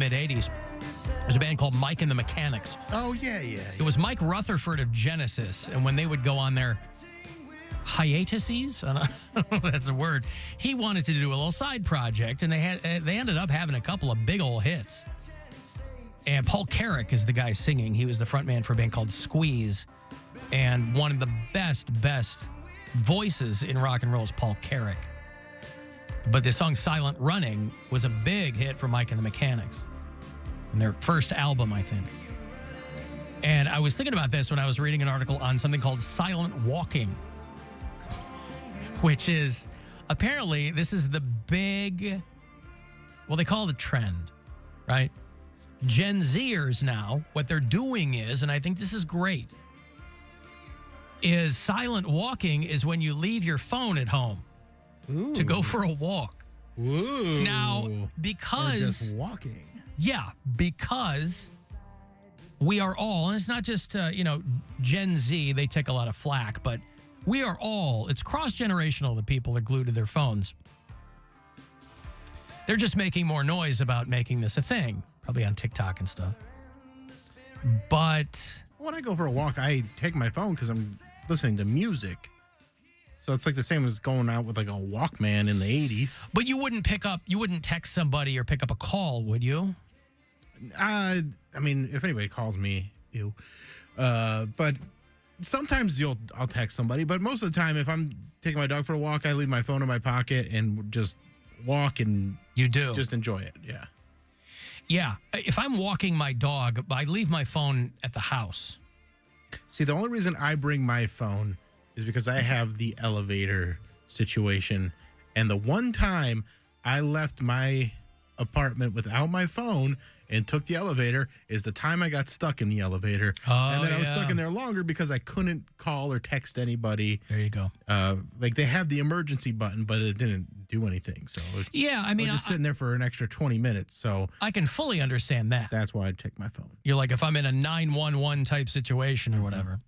mid-'80s. There's a band called Mike and the Mechanics. Oh, yeah. It was Mike Rutherford of Genesis, and when they would go on their hiatuses, I don't know if that's a word, he wanted to do a little side project, and they ended up having a couple of big old hits. And Paul Carrick is the guy singing. He was the frontman for a band called Squeeze, and one of the best voices in rock and roll is Paul Carrick. But the song Silent Running was a big hit for Mike and the Mechanics. And their first album, I think. And I was thinking about this when I was reading an article on something called silent walking, which is apparently this is the big, well, they call it a trend, right? Gen Zers now, what they're doing is, and I think this is great, is silent walking is when you leave your phone at home to go for a walk. Ooh. Now, because... Or just walking. Yeah, because we are all, and it's not just, Gen Z, they take a lot of flack, but we are all, it's cross-generational, the people are glued to their phones. They're just making more noise about making this a thing, probably on TikTok and stuff. But... when I go for a walk, I take my phone because I'm listening to music. So it's like the same as going out with like a Walkman in the 80s. But you wouldn't text somebody or pick up a call, would you? I mean, if anybody calls me, ew. But sometimes I'll text somebody. But most of the time, if I'm taking my dog for a walk, I leave my phone in my pocket and just walk and you do just enjoy it. Yeah. Yeah. If I'm walking my dog, I leave my phone at the house. See, the only reason I bring my phone is because I have the elevator situation. And the one time I left my apartment without my phone and took the elevator is the time I got stuck in the elevator. And then I was stuck in there longer because I couldn't call or text anybody. There you go. Like they have the emergency button, but it didn't do anything. So yeah, I mean, I was just sitting there for an extra 20 minutes. So I can fully understand that. That's why I take my phone. You're like, if I'm in a 911 type situation or whatever.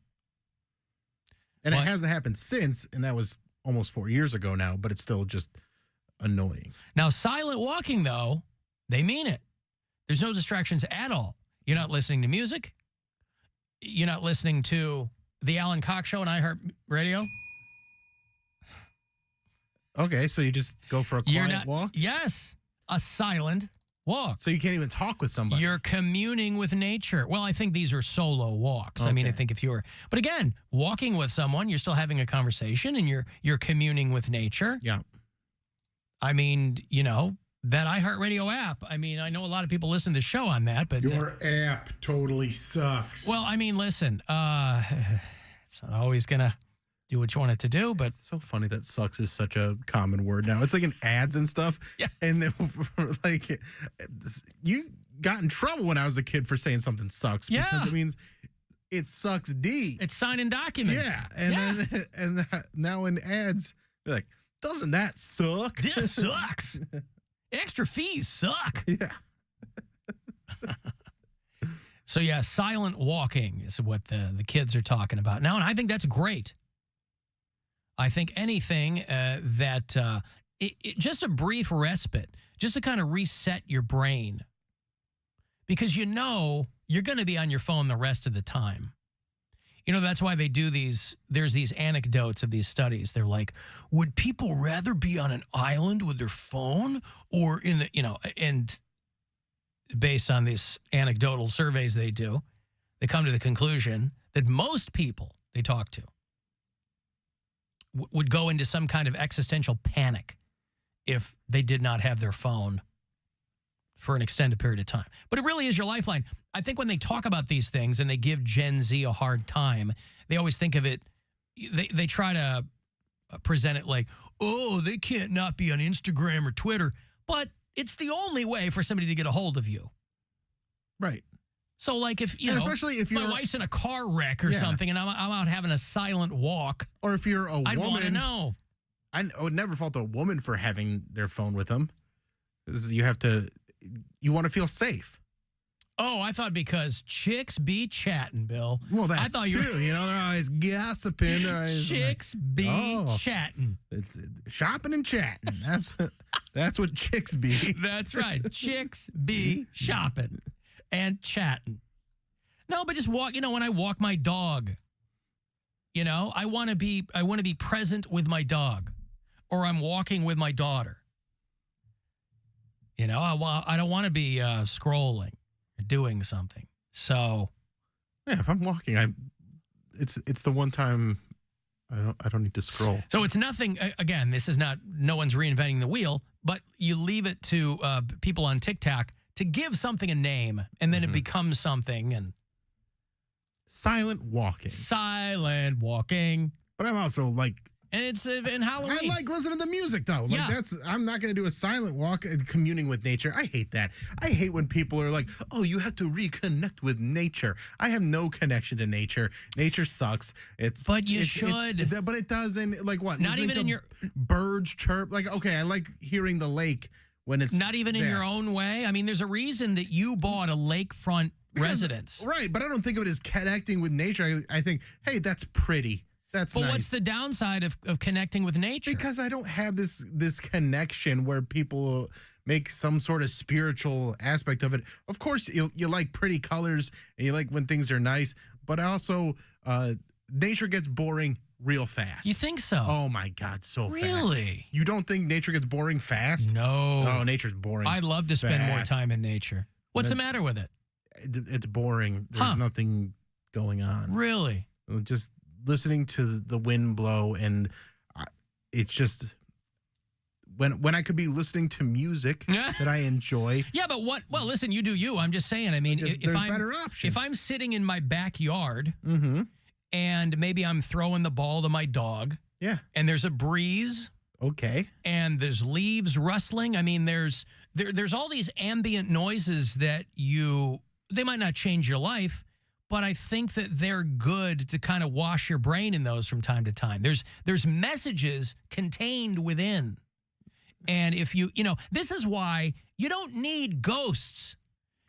And it hasn't happened since, and that was almost 4 years ago now, but it's still just annoying. Now, silent walking, though, they mean it. There's no distractions at all. You're not listening to music. You're not listening to the Alan Cox Show on iHeartRadio. Okay, so you just go for a quiet walk? Yes, a silent walk. So you can't even talk with somebody? You're communing with nature. Well, I think these are solo walks. Okay. I mean, I think if you're... But again, walking with someone, you're still having a conversation and you're communing with nature. Yeah. I mean, that iHeartRadio app, I mean, I know a lot of people listen to the show on that, but... Your app totally sucks. Well, I mean, listen, it's not always going to do what you want it to do, but... It's so funny that sucks is such a common word now. It's like in ads and stuff. Yeah. And then, like, you got in trouble when I was a kid for saying something sucks. Yeah. Because it means it sucks D. It's signing documents. Yeah. And now in ads, they're like, doesn't that suck? This sucks. Extra fees suck. Yeah. So, yeah, silent walking is what the kids are talking about now, and I think that's great. I think anything just a brief respite, just to kind of reset your brain, because you're going to be on your phone the rest of the time. That's why they do there's these anecdotes of these studies. They're like, would people rather be on an island with their phone or and based on these anecdotal surveys they do, they come to the conclusion that most people they talk to would go into some kind of existential panic if they did not have their phone for an extended period of time. But it really is your lifeline. I think when they talk about these things and they give Gen Z a hard time, they always think of it, they try to present it like, oh, they can't not be on Instagram or Twitter, but it's the only way for somebody to get a hold of you. Right. So, like, especially if my wife's in a car wreck or something and I'm out having a silent walk. Or if you're a woman. I'd want to know. I would never fault a woman for having their phone with them. You want to feel safe. Oh, I thought because chicks be chatting, Bill. Well, that I thought you too. You know, they're always gossiping. They're always chicks be chatting. It's shopping and chatting. That's what chicks be. That's right. Chicks be shopping and chatting. No, but just walk. You know, when I walk my dog, you know, I want to be present with my dog, or I'm walking with my daughter. You know, I don't want to be scrolling or doing something. So, yeah, if I'm walking, it's the one time I don't need to scroll. So it's nothing. Again, this is not. No one's reinventing the wheel, but you leave it to people on TikTok to give something a name, and then it becomes something. And silent walking. Silent walking. But I'm also like. And it's in Halloween. I like listening to music, though. Like Yeah. I'm not going to do a silent walk communing with nature. I hate that. I hate when people are like, oh, you have to reconnect with nature. I have no connection to nature. Nature sucks. But you should. But it doesn't. Like what? Not Listening even in to your. birds chirp. Like, okay, I like hearing the lake when it's Not even in there. your own way. I mean, there's a reason that you bought a lakefront residence. Right, but I don't think of it as connecting with nature. I think, hey, that's pretty. That's But nice. what's the downside of connecting with nature? Because I don't have this connection where people make some sort of spiritual aspect of it. Of course, you like pretty colors and you like when things are nice, but also nature gets boring real fast. You think so? Oh my God, so fast. Really? You don't think nature gets boring fast? No. Oh, nature's boring. I'd love to spend more fast. time in nature. What's the matter with it? It's boring. There's nothing going on. Really? Just listening to the wind blow, and it's just when I could be listening to music that I enjoy. Yeah, but what? Well, listen, you do you. I'm just saying. I mean, if there's I'm better options. if I'm sitting in my backyard Mm-hmm. and maybe I'm throwing the ball to my dog, Yeah. and there's a breeze Okay. and there's leaves rustling. I mean, there's all these ambient noises that they might not change your life, but I think that they're good to kind of wash your brain in those from time to time. There's messages contained within. And if you know, this is why you don't need ghosts.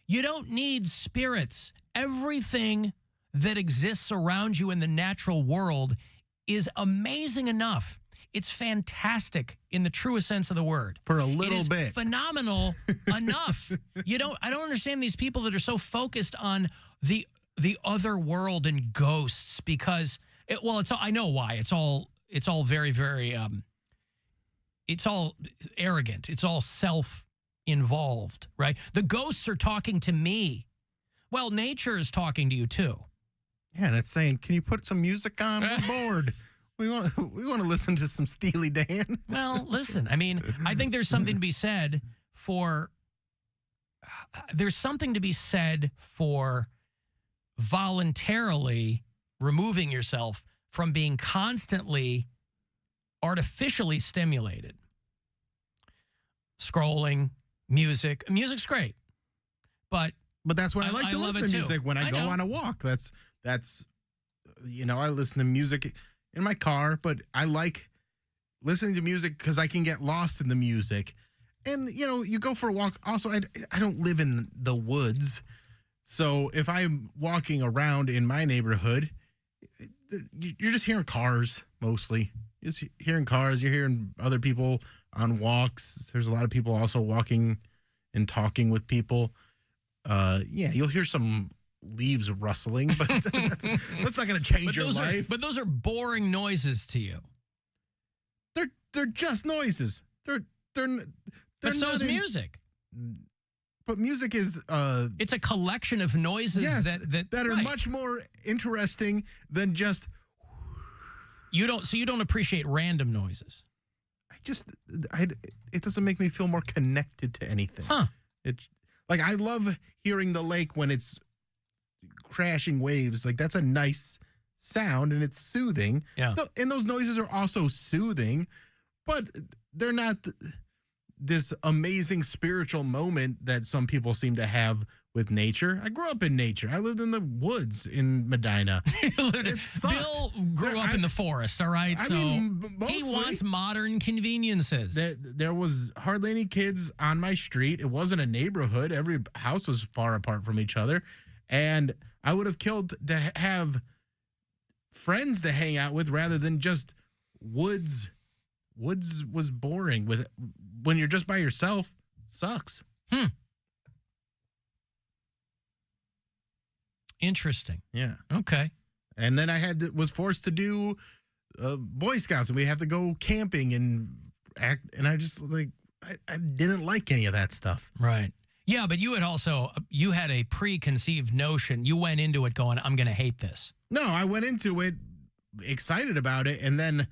You don't need spirits. Everything that exists around you in the natural world is amazing enough. It's fantastic in the truest sense of the word. For a It little is bit. phenomenal enough. I don't understand these people that are so focused on the other world and ghosts because I know why. It's all very, very it's all arrogant. It's all self-involved, right? The ghosts are talking to me. Well, nature is talking to you too. Yeah, and it's saying, can you put some music on? We're bored. We want to listen to some Steely Dan. Well, listen, I mean, I think there's something to be said for voluntarily removing yourself from being constantly artificially stimulated. Scrolling, music's great. But that's why I like to love listen it to too. music when I go know. on a walk. That's I listen to music in my car, but I like listening to music because I can get lost in the music. And, you go for a walk. Also, I don't live in the woods. So if I'm walking around in my neighborhood, you're just hearing cars mostly. You're just hearing cars. You're hearing other people on walks. There's a lot of people also walking and talking with people. You'll hear some leaves rustling, but that's not going to change your life. But those are boring noises to you. They're just noises. They're But so is music. But music is It's a collection of noises that are right. much more interesting than just you don't appreciate random noises. it doesn't make me feel more connected to anything. Huh. It's like I love hearing the lake when it's crashing waves. Like that's a nice sound and it's soothing. Yeah. And those noises are also soothing, but they're not this amazing spiritual moment that some people seem to have with nature. I grew up in nature. I lived in the woods in Medina. It sucked. Bill grew up in the forest, all right? I So mean, he mostly. wants modern conveniences. There was hardly any kids on my street. It wasn't a neighborhood. Every house was far apart from each other. And I would have killed to have friends to hang out with rather than just woods. Woods was boring. When you're just by yourself, sucks. Interesting. Yeah. Okay. And then I was forced to do Boy Scouts, and we have to go camping and act. And I just I didn't like any of that stuff. Right. Yeah, but you had a preconceived notion. You went into it going, I'm going to hate this. No, I went into it excited about it, and then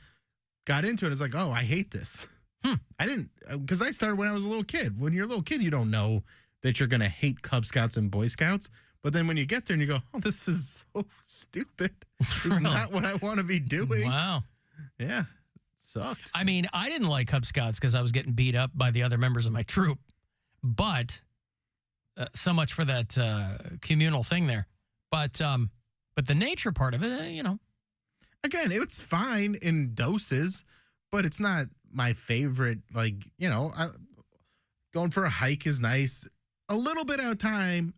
got into it. It's like, oh, I hate this. I didn't, because I started when I was a little kid. When you're a little kid, you don't know that you're going to hate Cub Scouts and Boy Scouts. But then when you get there and you go, oh, this is so stupid. This is not what I want to be doing. Wow. Yeah, it sucked. I mean, I didn't like Cub Scouts because I was getting beat up by the other members of my troop. But so much for that communal thing there. But the nature part of it, Again, it's fine in doses, but it's not my favorite. Going for a hike is nice. A little bit of time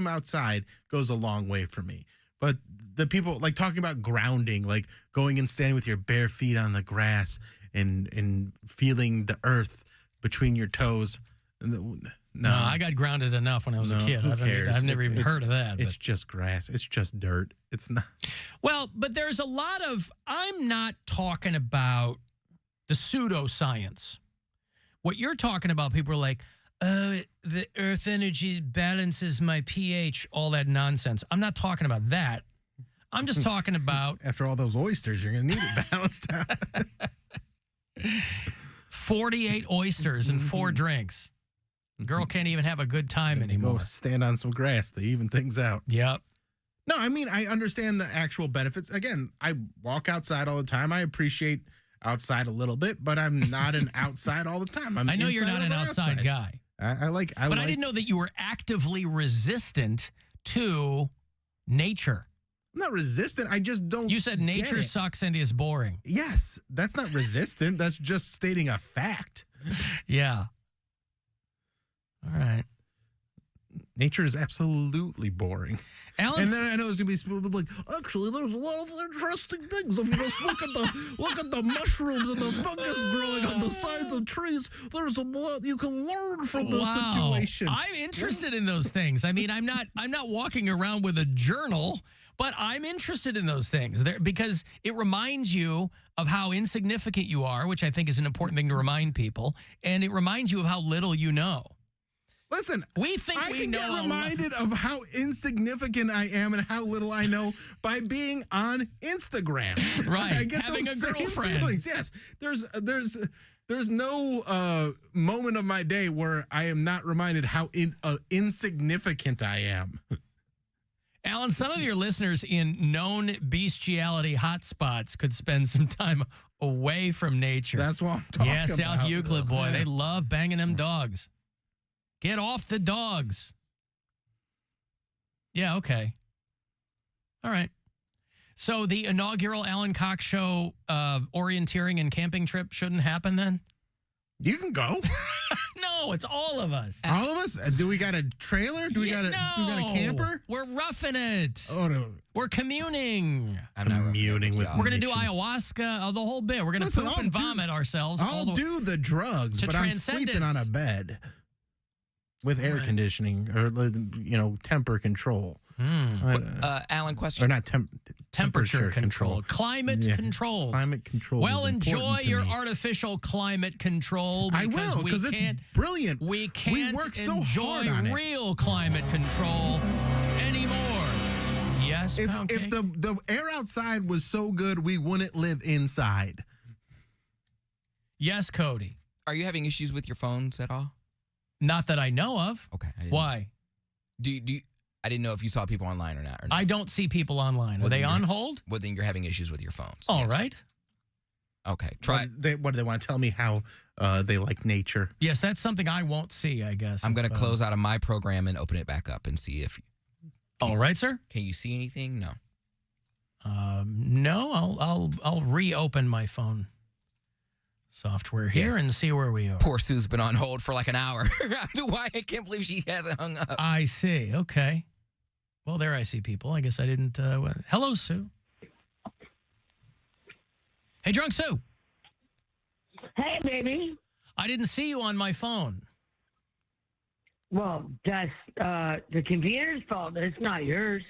outside goes a long way for me. But the people talking about grounding, like going and standing with your bare feet on the grass and feeling the earth between your toes. No, I got grounded enough when I was a kid. Who cares? I've never even heard of that. It's just grass. It's just dirt. It's not. Well, but there's a lot of, I'm not talking about the pseudoscience. What you're talking about, people are like, the earth energy balances my pH, all that nonsense. I'm not talking about that. I'm just talking about. After all those oysters, you're going to need it balanced out. 48 oysters and 4 drinks. Girl can't even have a good time anymore. Go stand on some grass to even things out. Yep. No, I mean, I understand the actual benefits. Again, I walk outside all the time. I appreciate outside a little bit, but I'm not an outside all the time. I know you're not an outside guy. But I didn't know that you were actively resistant to nature. I'm not resistant. I just don't. You said nature sucks and is boring. Yes, that's not resistant. That's just stating a fact. Yeah. All right. Nature is absolutely boring. Alan, and then I know it's gonna be people like, actually, there's a lot of interesting things. If you just look at the mushrooms and the fungus growing on the sides of trees, there's a lot you can learn from this situation. I'm interested in those things. I mean, I'm not walking around with a journal, but I'm interested in those things because it reminds you of how insignificant you are, which I think is an important thing to remind people, and it reminds you of how little you know. Listen, we can get reminded of how insignificant I am and how little I know by being on Instagram. Right, I get having those a girlfriend. Feelings. Yes, there's no moment of my day where I am not reminded how insignificant I am. Alan, some of your listeners in known bestiality hotspots could spend some time away from nature. That's what I'm talking about. Yeah, South Euclid, boy. They love banging them dogs. Get off the dogs. Yeah, okay. All right. So the inaugural Alan Cox Show orienteering and camping trip shouldn't happen then? You can go. No, it's all of us. All of us? Do we got a trailer? Do we got a camper? We're roughing it. Oh, no. We're communing. I'm not communing with. We're going to do ayahuasca, the whole bit. We're going to poop and vomit ourselves. I'll do the drugs, but I'm sleeping on a bed with air conditioning or temper control. Alan, question. Or not temperature control. Climate control. Climate control. Well, enjoy your artificial climate control. I will, because it's brilliant. We can't work so enjoy hard on it. real climate control anymore. Yes, if Poundcake? the air outside was so good, we wouldn't live inside. Yes, Cody. Are you having issues with your phones at all? Not that I know of. Okay. Why? Do you, I didn't know if you saw people online or not. I don't see people online. Are they on hold? Well, then you're having issues with your phones. All right. Okay. Try. What do they want to tell me how they like nature. Yes, that's something I won't see, I guess. I'm going to close out of my program and open it back up and see if. All right, sir. Can you see anything? No. No, I'll reopen my phone software here and see where we are. Poor Sue's been on hold for like an hour. Why? I can't believe she hasn't hung up. I see. Okay. Well, there I see people. I guess I didn't. Hello, Sue. Hey, Drunk Sue. Hey, baby. I didn't see you on my phone. Well, that's the computer's fault. It's not yours.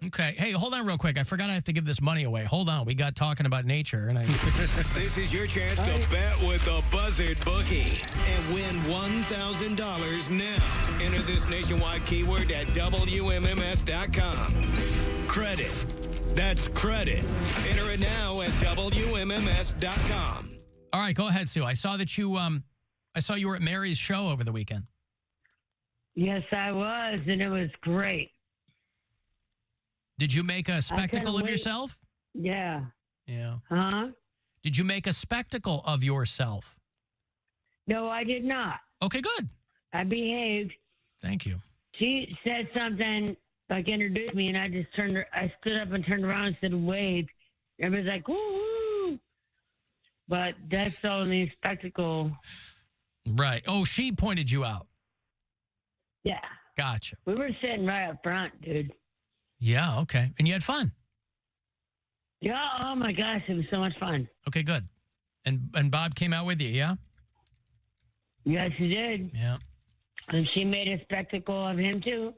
Okay. Hey, hold on real quick. I forgot I have to give this money away. Hold on. We got talking about nature. And This is your chance to bet with the Buzzard Bookie and win $1,000 now. Enter this nationwide keyword at WMMS.com. Credit. That's credit. Enter it now at WMMS.com. All right, go ahead, Sue. I saw that you were at Mary's show over the weekend. Yes, I was, and it was great. Did you make a spectacle of yourself? Yeah. Yeah. Huh? Did you make a spectacle of yourself? No, I did not. Okay, good. I behaved. Thank you. She said something, like introduced me, and I stood up and turned around and said, wave. Everybody's like, woo-hoo. But that's the only spectacle. Right. Oh, she pointed you out. Yeah. Gotcha. We were sitting right up front, dude. Yeah, okay. And you had fun. Yeah, oh my gosh, it was so much fun. Okay, good. And Bob came out with you, yeah? Yes, he did. Yeah. And she made a spectacle of him, too.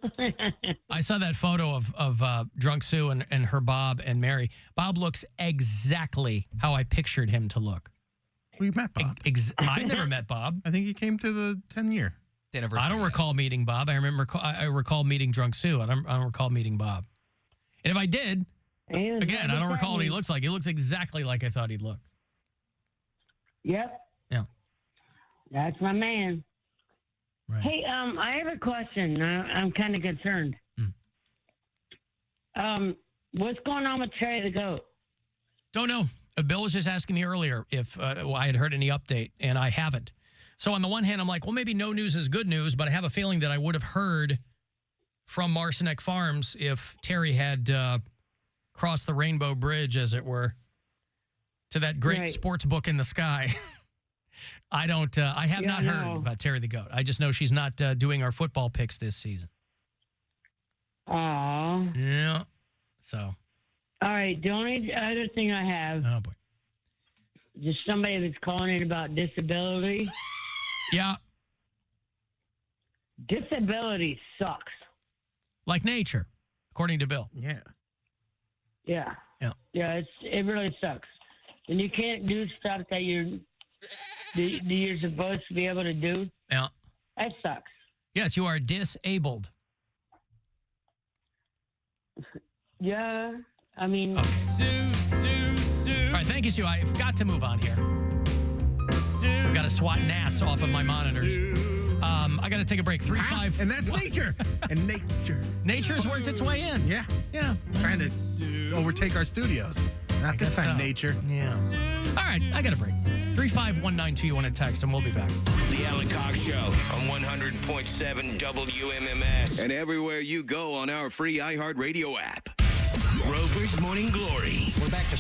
I saw that photo of Drunk Sue and her Bob and Mary. Bob looks exactly how I pictured him to look. We met Bob. I never met Bob. I think he came to the 10-year. I don't recall meeting Bob. I recall meeting Drunk Sue. I don't recall meeting Bob. And if I did, again, I don't recall what he looks like. He looks exactly like I thought he'd look. Yep. Yeah. That's my man. Right. Hey, I have a question. I'm kind of concerned. What's going on with Terry the Goat? Don't know. Bill was just asking me earlier if I had heard any update, and I haven't. So on the one hand, I'm like, well, maybe no news is good news, but I have a feeling that I would have heard from Marcinek Farms if Terry had crossed the Rainbow Bridge, as it were, to that great sports book in the sky. I have not heard about Terry the Goat. I just know she's not doing our football picks this season. Aw. Yeah. So. All right. The only other thing I have. Oh, boy. Just somebody that's calling in about disability. Yeah. Disability sucks. Like nature, according to Bill. Yeah. Yeah. Yeah. Yeah, it really sucks. And you can't do stuff that you're supposed to be able to do. Yeah. That sucks. Yes, you are disabled. Yeah. I mean. Okay. Sue. All right, thank you, Sue. I've got to move on here. I've got to swat gnats off of my monitors. I got to take a break. 3-5. And that's nature. And nature. Nature's worked its way in. Yeah. Yeah. Trying to overtake our studios. Not this time, nature. Yeah. All right, I got a break. 35192, you want to text, and we'll be back. The Alan Cox Show on 100.7 WMMS and everywhere you go on our free iHeartRadio app. Rover's Morning Glory. We're back to